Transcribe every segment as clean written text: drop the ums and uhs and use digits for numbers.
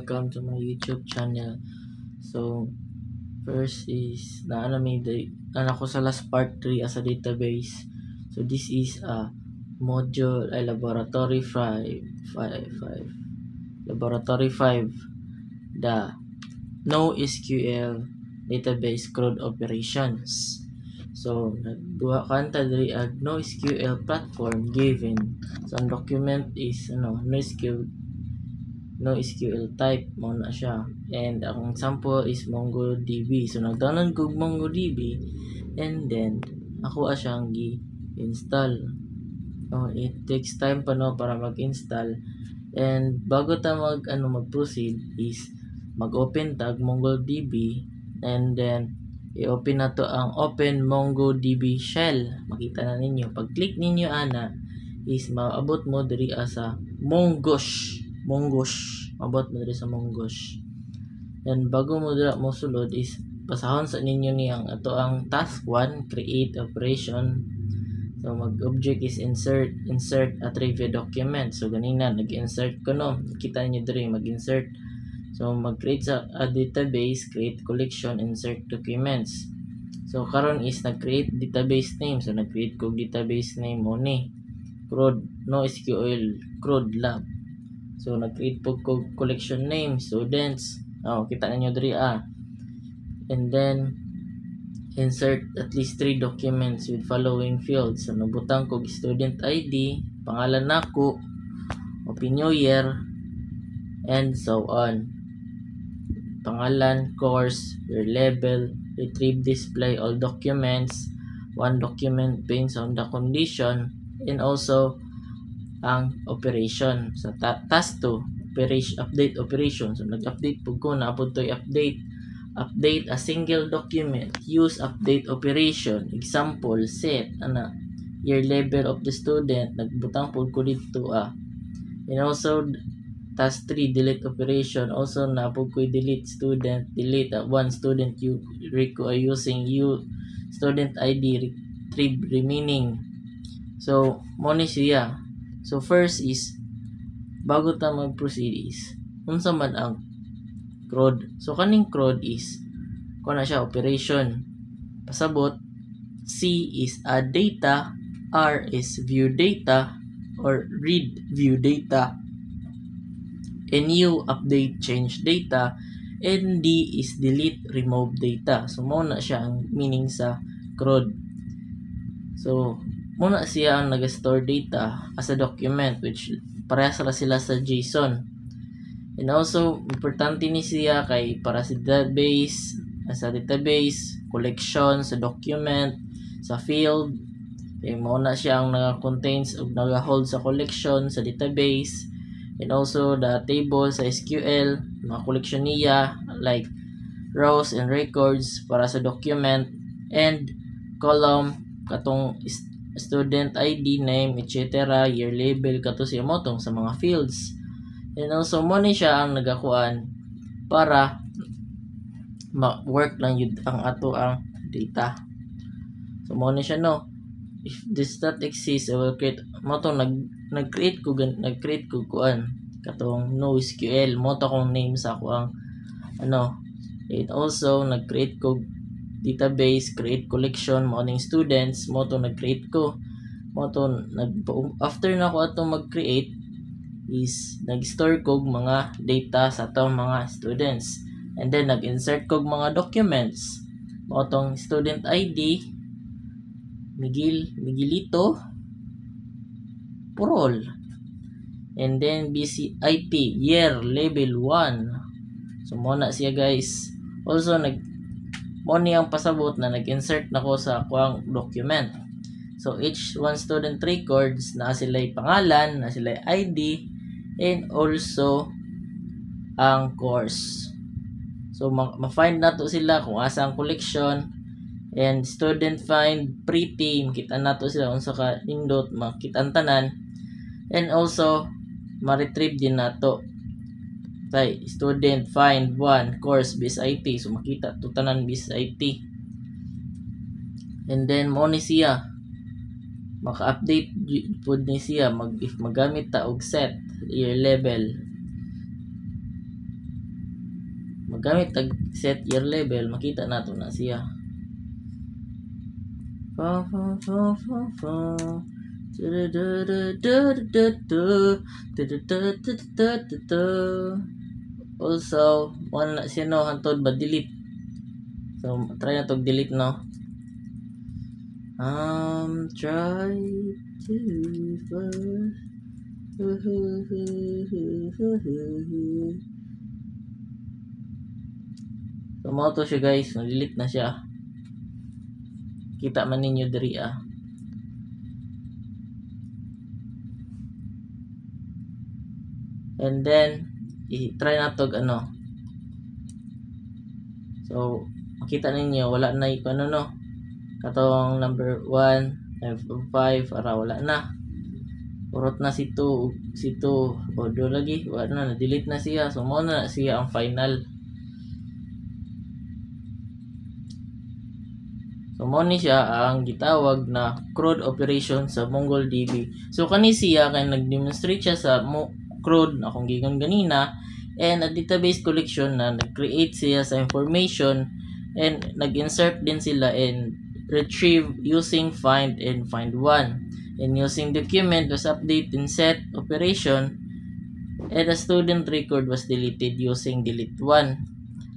welcome to my YouTube channel. So, first is anak ko sa last part 3 as a database. So, this is a module ay laboratory 5 laboratory 5, the NoSQL database CRUD operations. So, nagduha kanta diri ag NoSQL platform given. So, ang document is NoSQL type mo na siya, and ang sample is MongoDB. So nagdownload ko MongoDB and then ako siyang gi-install. It takes time pa para mag-install, and bago ta mag-proceed is mag-open tag MongoDB, and then i-open na to ang Open MongoDB shell. Makita na ninyo, pag click ninyo ana is maabot mo diri sa Mongosh, abot mo diri sa Mongosh. And bago mo dira mo sulod is basahon sa ninyo ni ang ang task 1, create operation. So mag-object is insert a trivia document. So ganina nag-insert ko kita niyo diri mag-insert. So mag-create sa a database, create collection, insert documents. So karon is nag-create database name. So nag-create ko database name mo ni CRUD NoSQL CRUD lab. So nag-create po ko collection name, students. Kita ninyo diri and then insert at least 3 documents with following fields. So nabutang ko student ID, pangalan nako, opinion year, and so on. Pangalan, course, your level, retrieve, display all documents, one document based on the condition, and also ang operation. So task 2, update operation. So nag-update po ko na apod to update a single document, use update operation. Example, set year level of the student, nagbutang po ko dito and also task 3, delete operation. Also na po ko delete student, delete one student you using student ID, retrieve remaining. So mo ni siya. So first is bago ta mag-proceed is unsa man ang CRUD. So kaning CRUD is na siya operation. Pasabot, C is add data, R is view data or read view data, and U update change data, and D is delete remove data. So mo na siya ang meaning sa CRUD. So muna siya ang nag-store data as a document, which parehas sila sa JSON. And also importante ni siya kay para sa database, collection, sa document, sa field. Kay muna siya ang contains o nag-hold sa collection sa database, and also the table sa SQL, mga collection niya like rows and records para sa document, and column katong student ID, name, etc., year label kato siya motong sa mga fields. And also mo ni siya ang nagakuan para ma-work lang yun ang data. So mo ni siya if this not exist, I will create motong nag-create ko kuan katong NoSQL moto kong name sa ako ang and also nag-create ko database, create collection, morning students, moto nag-create ko. After na ko atong mag-create is nag-store ko mga data sa atong mga students. And then nag-insert ko mga documents. Motong student ID, Miguelito, Purol. And then BCIP, year, level 1. So muna siya guys. Also mo niyang pasabot na nag-insert na ko sa kuang document. So each one student records na sila'y pangalan, na sila'y ID, and also ang course. So ma-find na to sila kung asa ang collection, and student find pretty, makita na to sila unsa ka nindot, makita ang tanan, and also ma-retrieve din na to. Okay, student find 1 course BSIT, so makita to tanan BSIT. And then mo ni siya maka-update pud ni siya if magamit ta og set year level. magamit tag set year level, makita nato na siya. Fa fa fa fa fa. Also, wala siya no hantod ba delete. So try na tog delete no. Try to so mo to siya guys, delete na siya. Kita man ninyo diri And then i-try na tog ano. So makita ninyo wala na iko ano no. Katong number 1, 5, para wala na. Urot na si 2 o do lagi wala na delete na siya. So mo na siya ang final. So mo ni siya ang gitawag na CRUD operation sa MongoDB. So kani siya kay nag-demonstrate siya sa CRUD akong gigon ganina, and a database collection na nag-create siya sa information and nag-insert din sila and retrieve using find and find one, and using document was update and set operation, and a student record was deleted using delete one.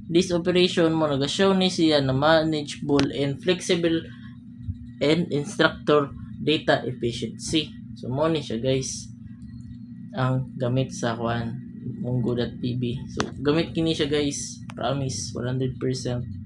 This operation mo nag-show ni siya na manageable and flexible and instructor data efficiency. So mo ni siya guys ang gamit sa mongo.db. So gamit kini siya guys, promise 100%.